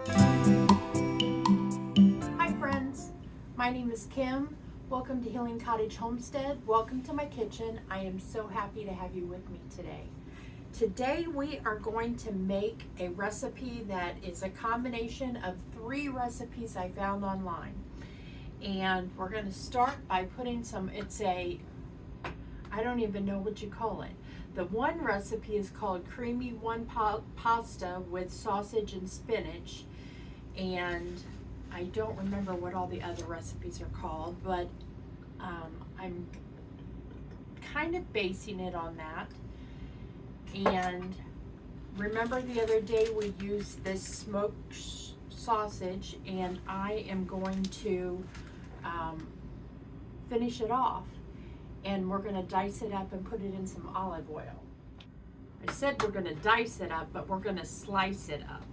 Hi friends, my name is Kim. Welcome to Healing Cottage Homestead. Welcome to my kitchen. I am so happy to have you with me today. Today we are going to make a recipe that is a combination of 3 recipes I found online. And we're going to start by putting some, I don't even know what you call it. The one recipe is called creamy pasta with sausage and spinach. And I don't remember what all the other recipes are called, but I'm kind of basing it on that. And remember the other day we used this smoked sausage, and I am going to finish it off, and we're going to dice it up and put it in some olive oil. I said we're going to dice it up, but we're going to slice it up.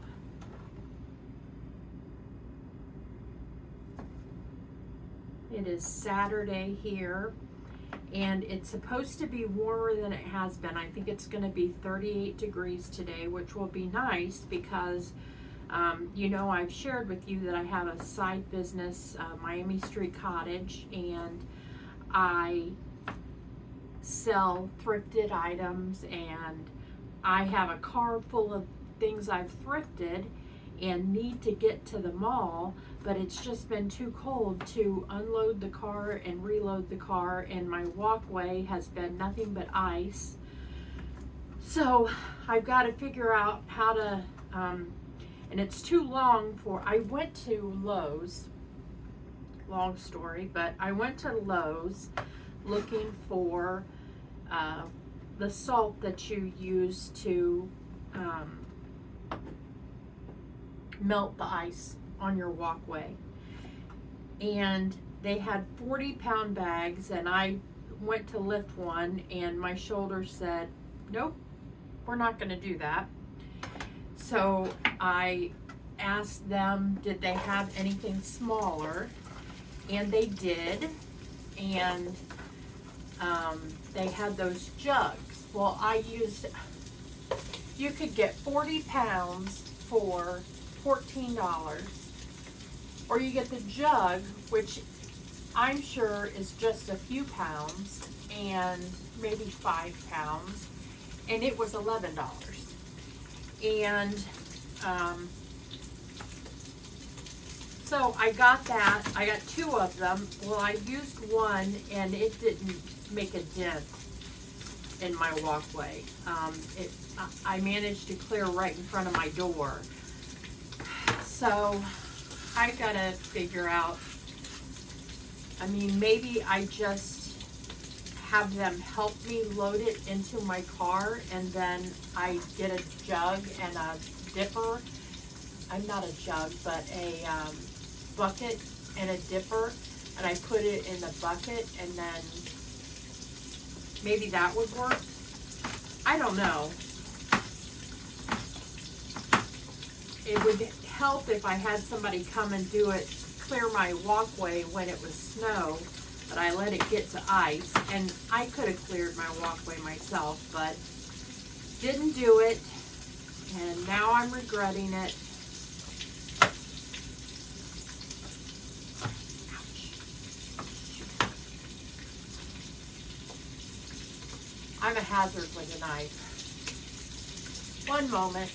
It is Saturday here, and it's supposed to be warmer than it has been. I think it's going to be 38 degrees today, which will be nice because, you know, I've shared with you that I have a side business, Miami Street Cottage, and I sell thrifted items, and I have a car full of things I've thrifted and need to get to the mall, but it's just been too cold to unload the car and reload the car, and my walkway has been nothing but ice. So I've got to figure out how to, and it's too long for, I went to Lowe's, long story, but I went to Lowe's looking for the salt that you use to melt the ice on your walkway, and they had 40-pound bags, and I went to lift one and my shoulder said, nope, we're not going to do that. So I asked them, did they have anything smaller, and they did, and they had those jugs. Well, you could get 40 pounds for $14, or you get the jug, which I'm sure is just a few pounds, and maybe 5 pounds, and it was $11. And so I got that. I got 2 of them. Well, I used one, and it didn't make a dent in my walkway. I managed to clear right in front of my door. So I gotta figure out, I mean, maybe I just have them help me load it into my car, and then I get a jug and a dipper. I'm not a jug, but a bucket and a dipper, and I put it in the bucket, and then maybe that would work. I don't know. It would help if I had somebody come and do it, clear my walkway when it was snow, but I let it get to ice, and I could have cleared my walkway myself, but didn't do it, and now I'm regretting it. I'm a hazard with a knife. One moment.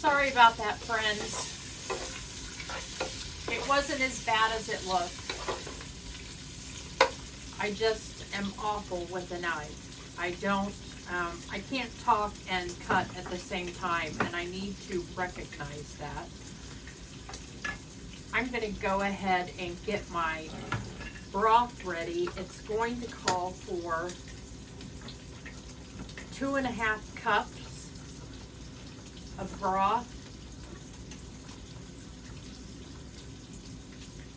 Sorry about that, friends. It wasn't as bad as it looked. I just am awful with a knife. I can't talk and cut at the same time, and I need to recognize that. I'm going to go ahead and get my broth ready. It's going to call for 2.5 cups of broth.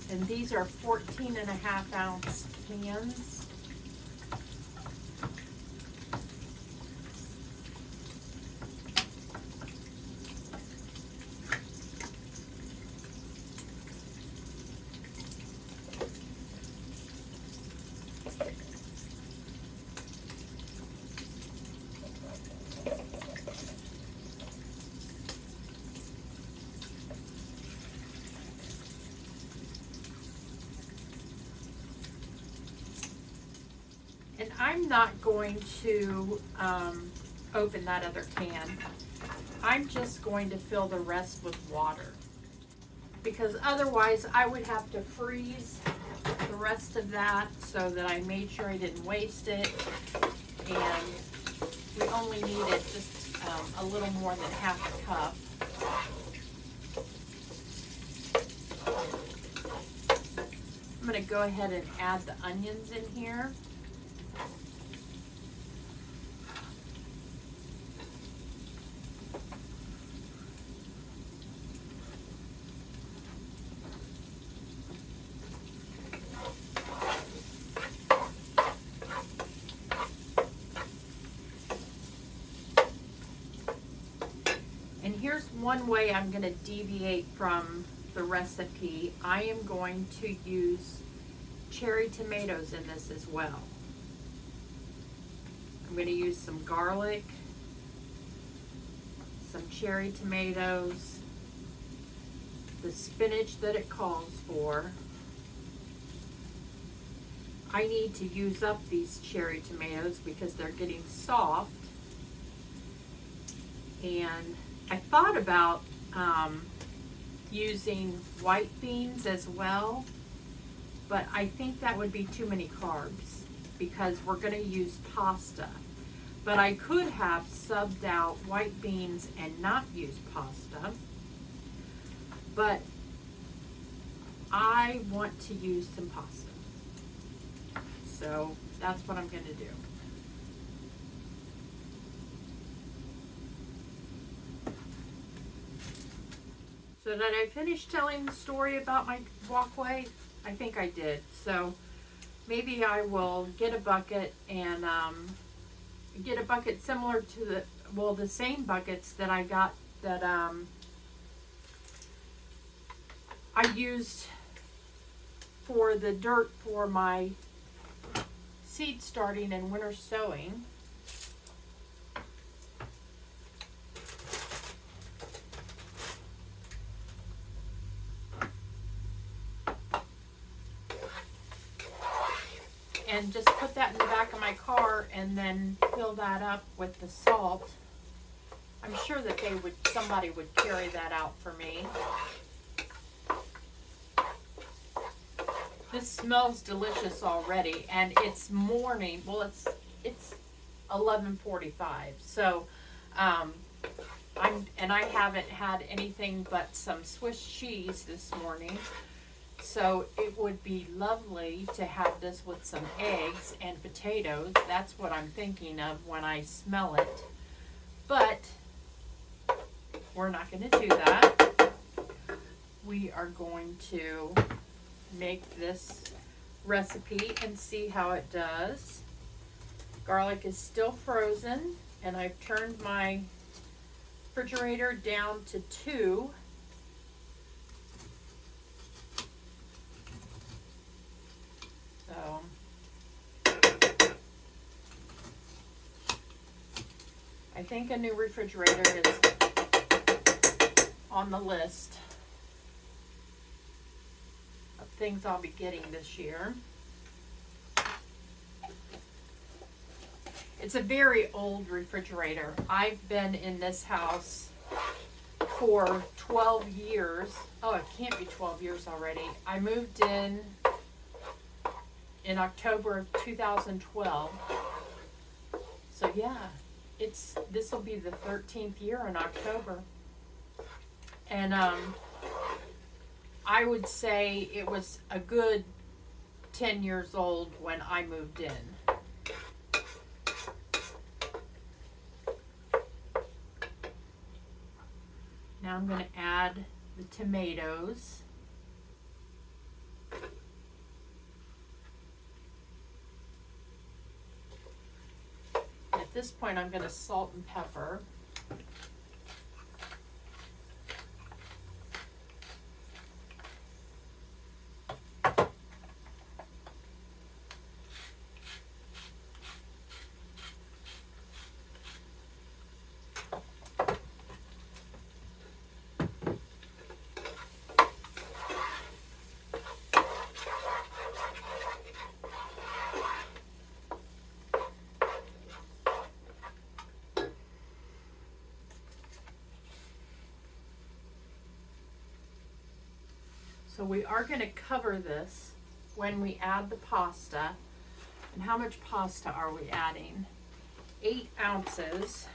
And these are 14.5-ounce cans. And I'm not going to open that other can. I'm just going to fill the rest with water, because otherwise I would have to freeze the rest of that, so that I made sure I didn't waste it. And we only needed just a little more than half a cup. I'm going to go ahead and add the onions in here. And here's one way I'm going to deviate from the recipe. I am going to use cherry tomatoes in this as well. I'm going to use some garlic, some cherry tomatoes, the spinach that it calls for. I need to use up these cherry tomatoes because they're getting soft. And I thought about using white beans as well, but I think that would be too many carbs because we're going to use pasta. But I could have subbed out white beans and not use pasta, but I want to use some pasta. So that's what I'm going to do. So did I finish telling the story about my walkway? I think I did. So maybe I will get a bucket and get a bucket similar to the same buckets that I got that I used for the dirt for my seed starting and winter sowing. And just put that in the back of my car and then fill that up with the salt. I'm sure that somebody would carry that out for me. This smells delicious already, and it's morning. Well, it's 11:45. So, I haven't had anything but some Swiss cheese this morning. So it would be lovely to have this with some eggs and potatoes. That's what I'm thinking of when I smell it. But we're not going to do that. We are going to make this recipe and see how it does. Garlic is still frozen, and I've turned my refrigerator down to 2. So I think a new refrigerator is on the list of things I'll be getting this year. It's a very old refrigerator. I've been in this house for 12 years. Oh, it can't be 12 years already. I moved in October of 2012. So yeah, this will be the 13th year in October. And I would say it was a good 10 years old when I moved in. Now I'm going to add the tomatoes. At this point, I'm going to salt and pepper. So we are going to cover this when we add the pasta. And how much pasta are we adding? 8 ounces.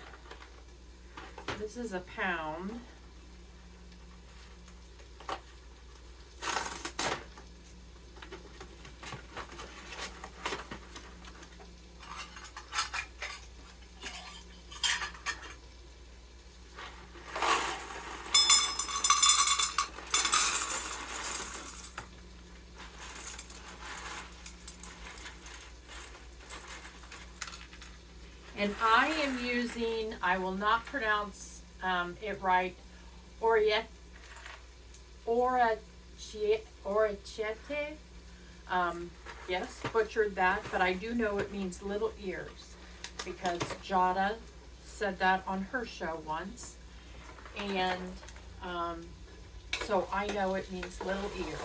This is a pound. And I am using, I will not pronounce it right, orachete. Yes, butchered that, but I do know it means little ears because Jada said that on her show once. And so I know it means little ears.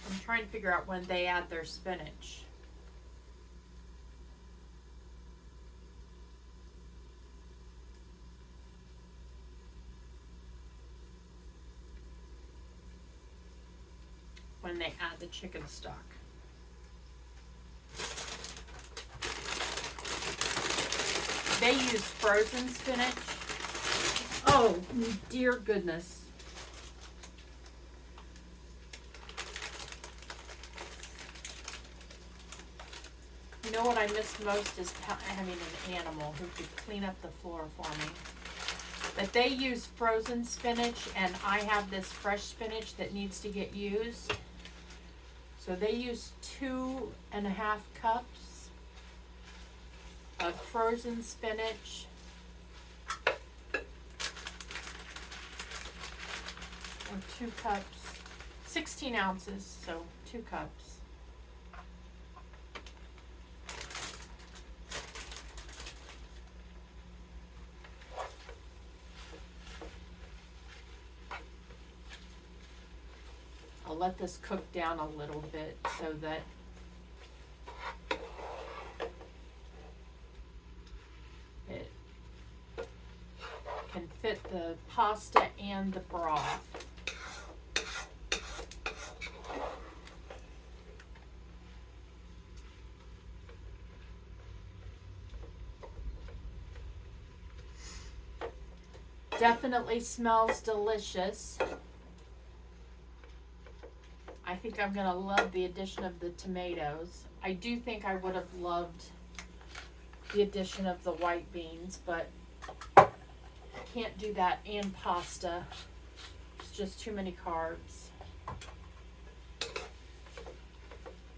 I'm trying to figure out when they add their spinach. When they add the chicken stock. They use frozen spinach. Oh, dear goodness. You know what I miss most is having an animal who could clean up the floor for me. But they use frozen spinach, and I have this fresh spinach that needs to get used. So they use 2.5 cups of frozen spinach. Or 2 cups, 16 ounces, so 2 cups. I'll let this cook down a little bit so that it can fit the pasta and the broth. Definitely smells delicious. I think I'm gonna love the addition of the tomatoes. I do think I would have loved the addition of the white beans, but I can't do that and pasta. It's just too many carbs.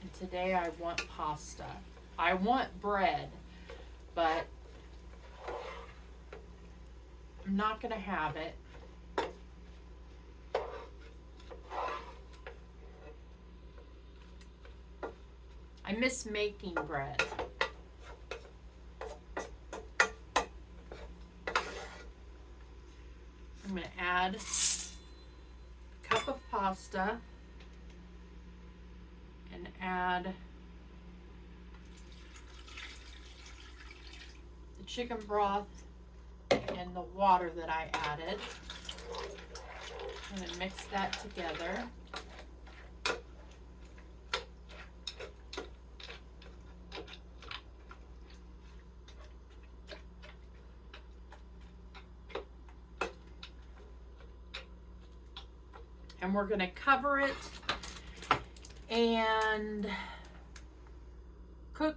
And today I want pasta. I want bread, but I'm not gonna have it. I miss making bread. add a cup of pasta and add the chicken broth and the water that I added. I'm going to mix that together. And we're going to cover it and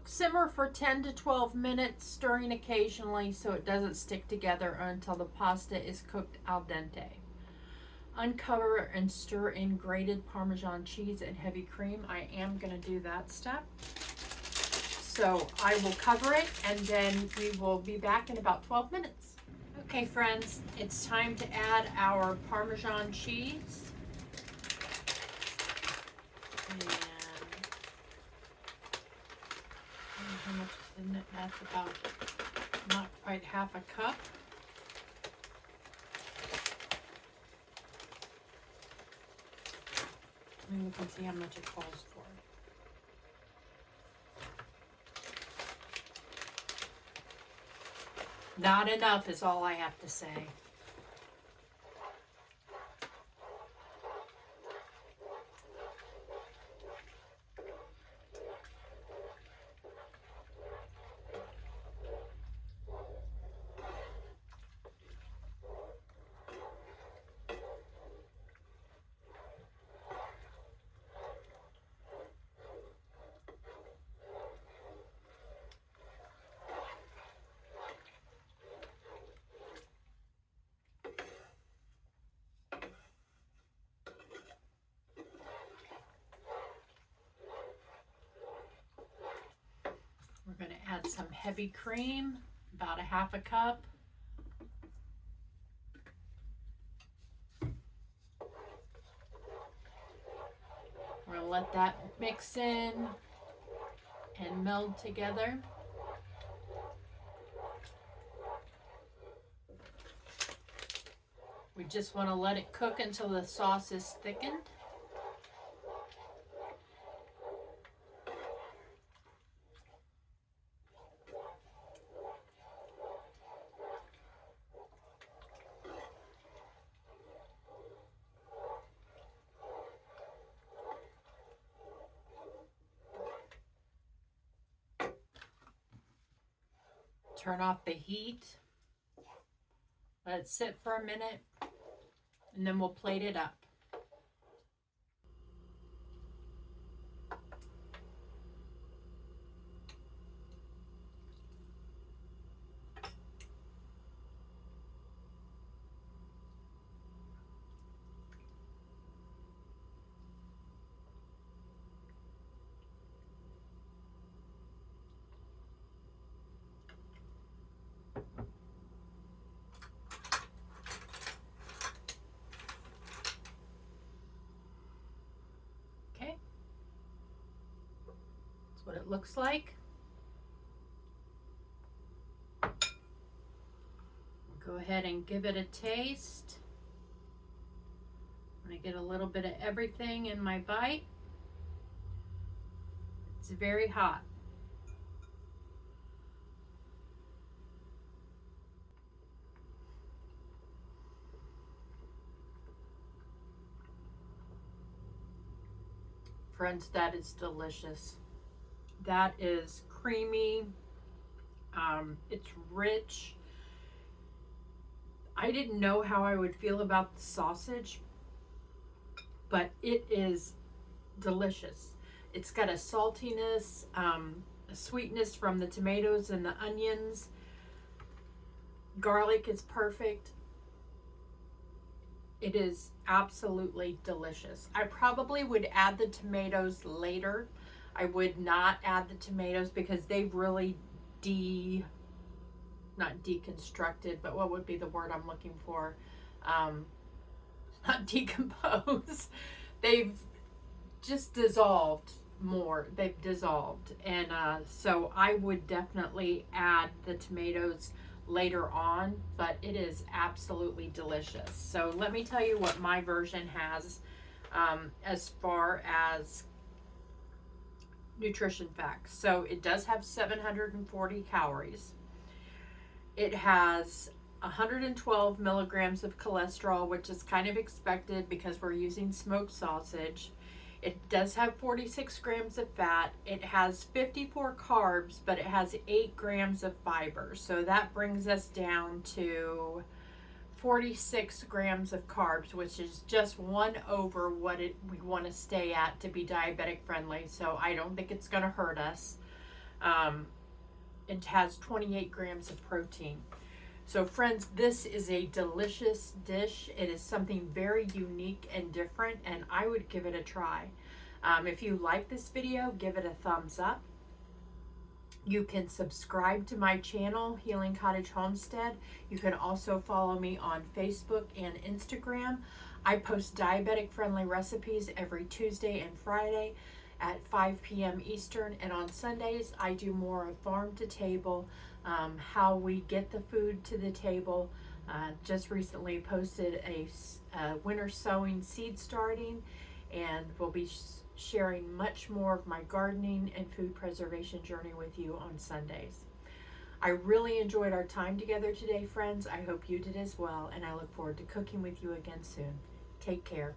simmer for 10 to 12 minutes, stirring occasionally so it doesn't stick together until the pasta is cooked al dente. Uncover and stir in grated Parmesan cheese and heavy cream. I am going to do that step. So I will cover it and then we will be back in about 12 minutes. Okay friends, it's time to add our Parmesan cheese. And how much is in it? That's about not quite half a cup. And you can see how much it calls for. Not enough is all I have to say. We're going to add some heavy cream, about a half a cup. We're going to let that mix in and meld together. We just want to let it cook until the sauce is thickened. Turn off the heat, let it sit for a minute, and then we'll plate it up. What it looks like. We'll go ahead and give it a taste. I'm going to get a little bit of everything in my bite. It's very hot. Friends, that is delicious. That is creamy. It's rich. I didn't know how I would feel about the sausage, but it is delicious. It's got a saltiness, a sweetness from the tomatoes and the onions. Garlic is perfect. It is absolutely delicious. I probably would add the tomatoes later. I would not add the tomatoes because they've really not deconstructed, but what would be the word I'm looking for? Not decompose. They've just dissolved more. They've dissolved. And so I would definitely add the tomatoes later on, but it is absolutely delicious. So let me tell you what my version has as far as nutrition facts. So it does have 740 calories. It has 112 milligrams of cholesterol, which is kind of expected because we're using smoked sausage. It does have 46 grams of fat. It has 54 carbs, but it has 8 grams of fiber. So that brings us down to 46 grams of carbs, which is just one over what we want to stay at to be diabetic friendly. So I don't think it's going to hurt us. It has 28 grams of protein. So friends, this is a delicious dish. It is something very unique and different, and I would give it a try. If you like this video, give it a thumbs up. You can subscribe to my channel, Healing Cottage Homestead. You can also follow me on Facebook and Instagram. I post diabetic friendly recipes every Tuesday and Friday at 5 p.m. Eastern, and on Sundays I do more of farm to table, how we get the food to the table. Just recently posted a winter sowing seed starting, and we'll be sharing much more of my gardening and food preservation journey with you on Sundays. I really enjoyed our time together today, friends. I hope you did as well, and I look forward to cooking with you again soon. Take care.